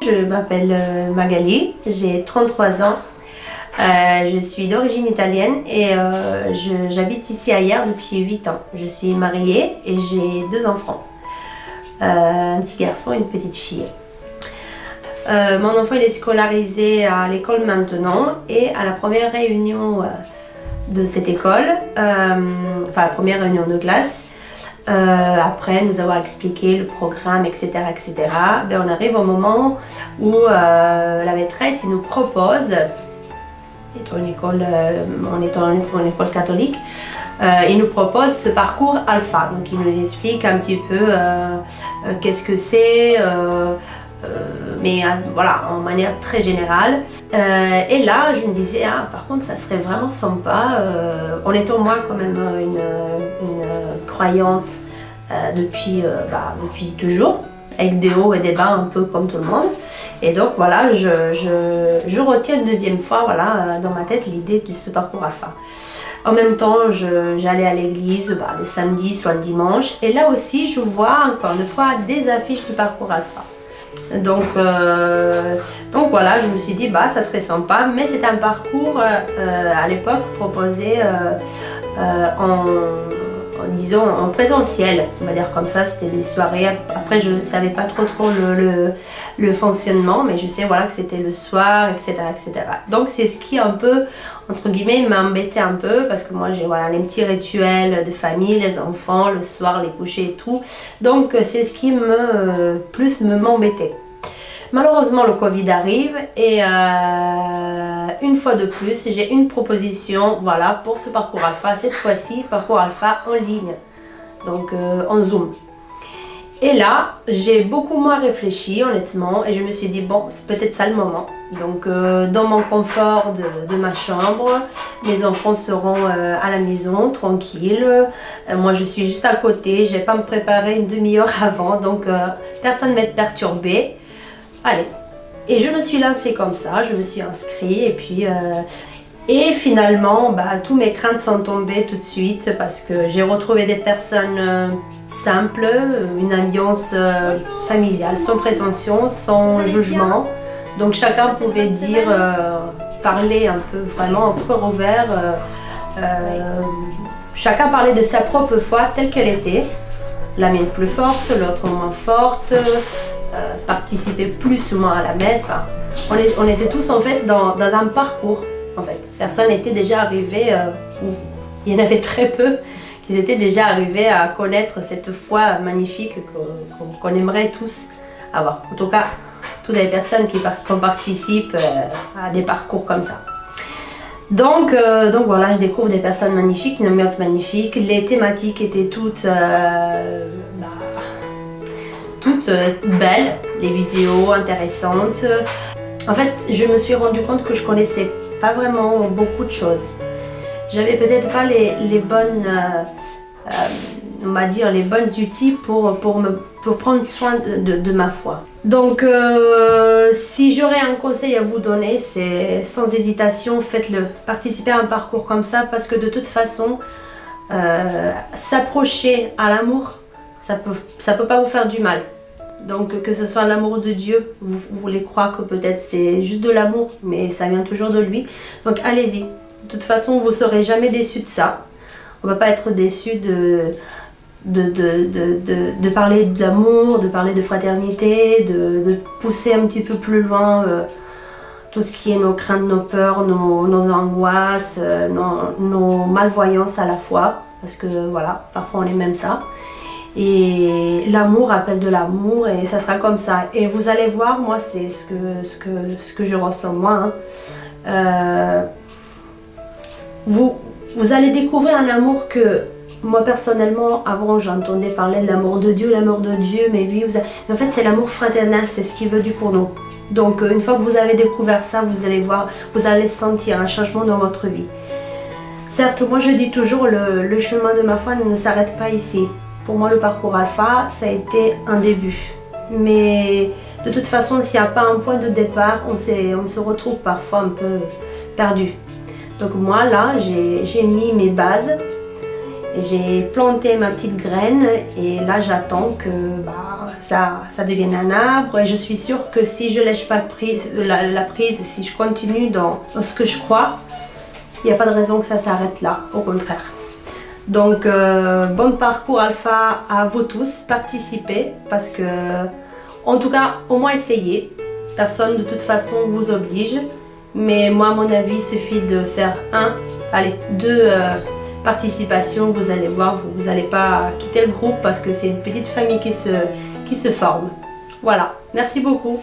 Je m'appelle Magali, j'ai 33 ans, je suis d'origine italienne et j'habite ici à Hyères depuis 8 ans. Je suis mariée et j'ai 2 enfants, un petit garçon et une petite fille. Mon enfant il est scolarisé à l'école maintenant et à la première réunion de cette école, enfin la première réunion de classe, après nous avoir expliqué le programme, etc., ben, on arrive au moment où la maîtresse nous propose, étant une école, on est en école catholique, il nous propose ce parcours alpha. Donc il nous explique un petit peu qu'est-ce que c'est, mais voilà, en manière très générale. Et là, je me disais, ah, par contre, ça serait vraiment sympa, en étant moi quand même une croyante depuis toujours, avec des hauts et des bas un peu comme tout le monde. Et donc voilà, je retiens une deuxième fois voilà, dans ma tête l'idée de ce parcours alpha. En même temps, j'allais à l'église le samedi, soit le dimanche. Et là aussi, je vois encore une fois des affiches du parcours alpha. Donc voilà, je me suis dit, bah, ça serait sympa, mais c'est un parcours à l'époque proposé disons en présentiel, on va dire comme ça, c'était des soirées. Après je ne savais pas trop le fonctionnement, mais je sais voilà que c'était le soir, etc. Donc c'est ce qui un peu, entre guillemets, m'embêtait un peu, parce que moi j'ai voilà, les petits rituels de famille, les enfants, le soir, les couchers et tout. Donc c'est ce qui m'embêtait. Malheureusement, le Covid arrive et une fois de plus, j'ai une proposition voilà, pour ce parcours alpha. Cette fois-ci, parcours alpha en ligne, donc en Zoom. Et là, j'ai beaucoup moins réfléchi honnêtement et je me suis dit, bon, c'est peut-être ça le moment. Donc dans mon confort de ma chambre, mes enfants seront à la maison, tranquilles. Moi, je suis juste à côté, je ne vais pas me préparer une demi-heure avant, donc personne ne va être perturbé. Allez, et je me suis lancée comme ça, je me suis inscrite et puis et finalement bah, tous mes craintes sont tombées tout de suite parce que j'ai retrouvé des personnes simples, une ambiance familiale, sans prétention, sans jugement. Donc chacun pouvait dire, parler un peu vraiment en cœur ouvert, chacun parlait de sa propre foi telle qu'elle était, la mienne plus forte, l'autre moins forte. Participer plus ou moins à la messe. Enfin, on était tous en fait dans un parcours. En fait, personne n'était déjà arrivé, ou il y en avait très peu qui étaient déjà arrivés à connaître cette foi magnifique qu'on aimerait tous avoir. En tout cas, toutes les personnes qui participent à des parcours comme ça. Donc voilà, je découvre des personnes magnifiques, une ambiance magnifique. Les thématiques étaient toutes belles, les vidéos intéressantes. En fait, je me suis rendu compte que je connaissais pas vraiment beaucoup de choses. J'avais peut-être pas les bonnes, on va dire, les bonnes outils pour prendre soin de ma foi. Donc, si j'aurais un conseil à vous donner, c'est sans hésitation, faites-le. Participez à un parcours comme ça parce que de toute façon, s'approcher à l'amour, ça peut pas vous faire du mal. Donc que ce soit l'amour de Dieu, vous voulez croire que peut-être c'est juste de l'amour, mais ça vient toujours de lui. Donc allez-y. De toute façon, vous ne serez jamais déçus de ça. On ne va pas être déçus de parler de l'amour, de parler de fraternité, de pousser un petit peu plus loin tout ce qui est nos craintes, nos peurs, nos angoisses, nos malvoyances à la fois. Parce que voilà, parfois on est même ça. Et l'amour appelle de l'amour et ça sera comme ça. Et vous allez voir, moi c'est ce que je ressens moi. Hein. Vous allez découvrir un amour que moi personnellement, avant j'entendais parler de l'amour de Dieu, mais oui, mais en fait c'est l'amour fraternel, c'est ce qu'il veut pour nous. Donc une fois que vous avez découvert ça, vous allez voir, vous allez sentir un changement dans votre vie. Certes, moi je dis toujours, le chemin de ma foi ne s'arrête pas ici. Pour moi, le parcours alpha, ça a été un début. Mais de toute façon, s'il n'y a pas un point de départ, on se retrouve parfois un peu perdu. Donc moi, là, j'ai mis mes bases, j'ai planté ma petite graine et là, j'attends que ça devienne un arbre. Et je suis sûre que si je lâche pas la prise, si je continue dans ce que je crois, il n'y a pas de raison que ça s'arrête là, au contraire. Donc bon parcours alpha à vous tous, participez parce que, en tout cas, au moins essayez. Personne de toute façon vous oblige, mais moi à mon avis il suffit de faire deux participations, vous allez voir, vous n'allez pas quitter le groupe parce que c'est une petite famille qui se forme. Voilà, merci beaucoup.